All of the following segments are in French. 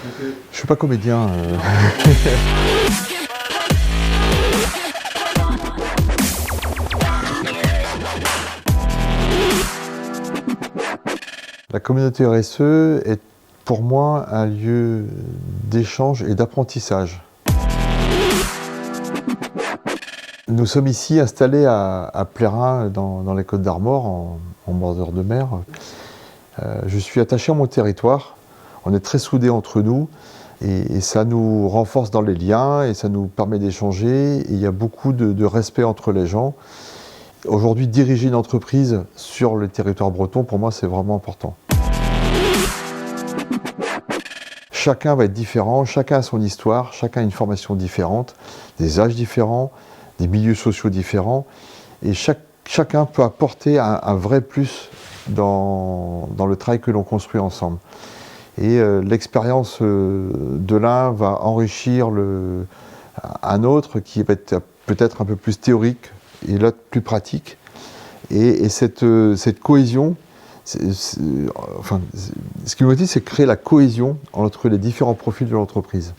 Je ne suis pas comédien. La communauté RSE est pour moi un lieu d'échange et d'apprentissage. Nous sommes ici installés à Plérin, dans les Côtes d'Armor, en bordure de mer. Je suis attaché à mon territoire. On est très soudés entre nous et ça nous renforce dans les liens et ça nous permet d'échanger. Il y a beaucoup de respect entre les gens. Aujourd'hui, diriger une entreprise sur le territoire breton, pour moi, c'est vraiment important. Chacun va être différent, chacun a son histoire, chacun a une formation différente, des âges différents, des milieux sociaux différents. Et chacun peut apporter un vrai plus dans le travail que l'on construit ensemble. Et l'expérience de l'un va enrichir un autre qui va être peut-être un peu plus théorique et l'autre plus pratique. Et cette cohésion, ce qui me motive, c'est créer la cohésion entre les différents profils de l'entreprise.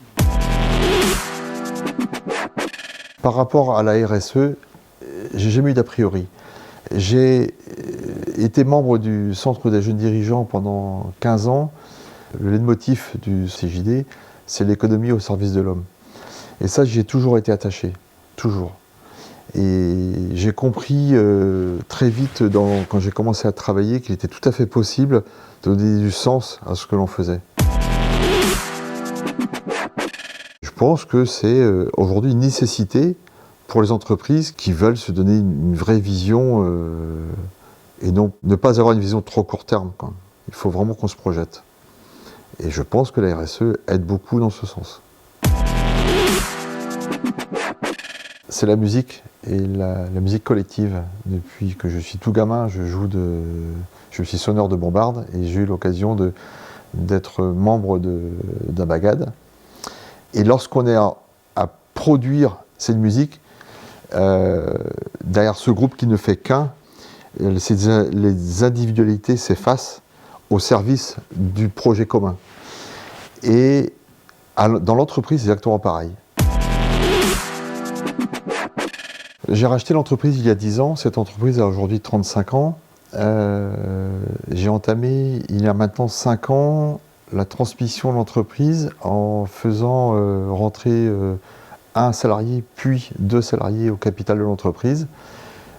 Par rapport à la RSE, j'ai jamais eu d'a priori. J'ai été membre du Centre des jeunes dirigeants pendant 15 ans. Le leitmotiv du CJD, c'est l'économie au service de l'homme. Et ça, j'y ai toujours été attaché, toujours. Et j'ai compris très vite, quand j'ai commencé à travailler, qu'il était tout à fait possible de donner du sens à ce que l'on faisait. Je pense que c'est aujourd'hui une nécessité pour les entreprises qui veulent se donner une vraie vision et ne pas avoir une vision trop court terme, quoi. Il faut vraiment qu'on se projette. Et je pense que la RSE aide beaucoup dans ce sens. C'est la musique et la musique collective. Depuis que je suis tout gamin, je suis sonneur de bombarde et j'ai eu l'occasion d'être membre d'un bagad. Et lorsqu'on est à produire cette musique, derrière ce groupe qui ne fait qu'un, les individualités s'effacent au service du projet commun. Et dans l'entreprise, c'est exactement pareil. J'ai racheté l'entreprise il y a 10 ans. Cette entreprise a aujourd'hui 35 ans. J'ai entamé, il y a maintenant 5 ans, la transmission de l'entreprise en faisant rentrer un salarié puis 2 salariés au capital de l'entreprise.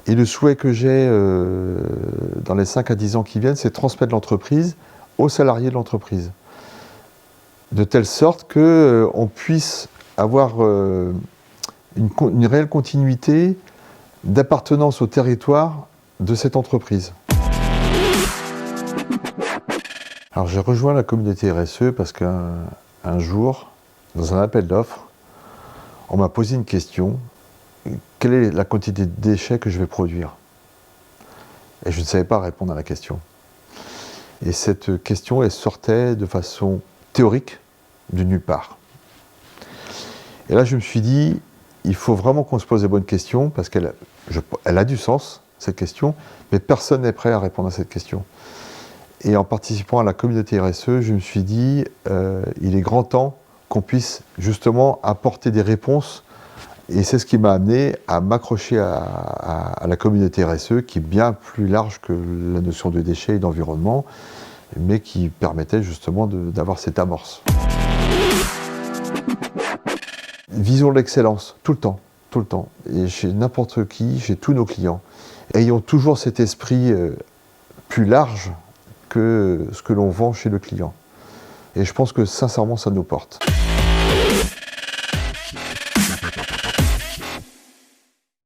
Et le souhait que j'ai dans les 5 à 10 ans qui viennent, c'est de transmettre l'entreprise aux salariés de l'entreprise. De telle sorte qu'on puisse avoir une réelle continuité d'appartenance au territoire de cette entreprise. Alors j'ai rejoint la communauté RSE parce qu'un jour, dans un appel d'offres, on m'a posé une question: quelle est la quantité de déchets que je vais produire? Et je ne savais pas répondre à la question. Et cette question, elle sortait de façon théorique de nulle part. Et là, je me suis dit, il faut vraiment qu'on se pose les bonnes questions, parce qu'elle a du sens, cette question, mais personne n'est prêt à répondre à cette question. Et en participant à la communauté RSE, je me suis dit, il est grand temps qu'on puisse justement apporter des réponses. Et c'est ce qui m'a amené à m'accrocher à la communauté RSE, qui est bien plus large que la notion de déchets et d'environnement, mais qui permettait justement d'avoir cette amorce. Visons l'excellence, tout le temps, tout le temps. Et chez n'importe qui, chez tous nos clients. Ayons toujours cet esprit plus large que ce que l'on vend chez le client. Et je pense que sincèrement, ça nous porte.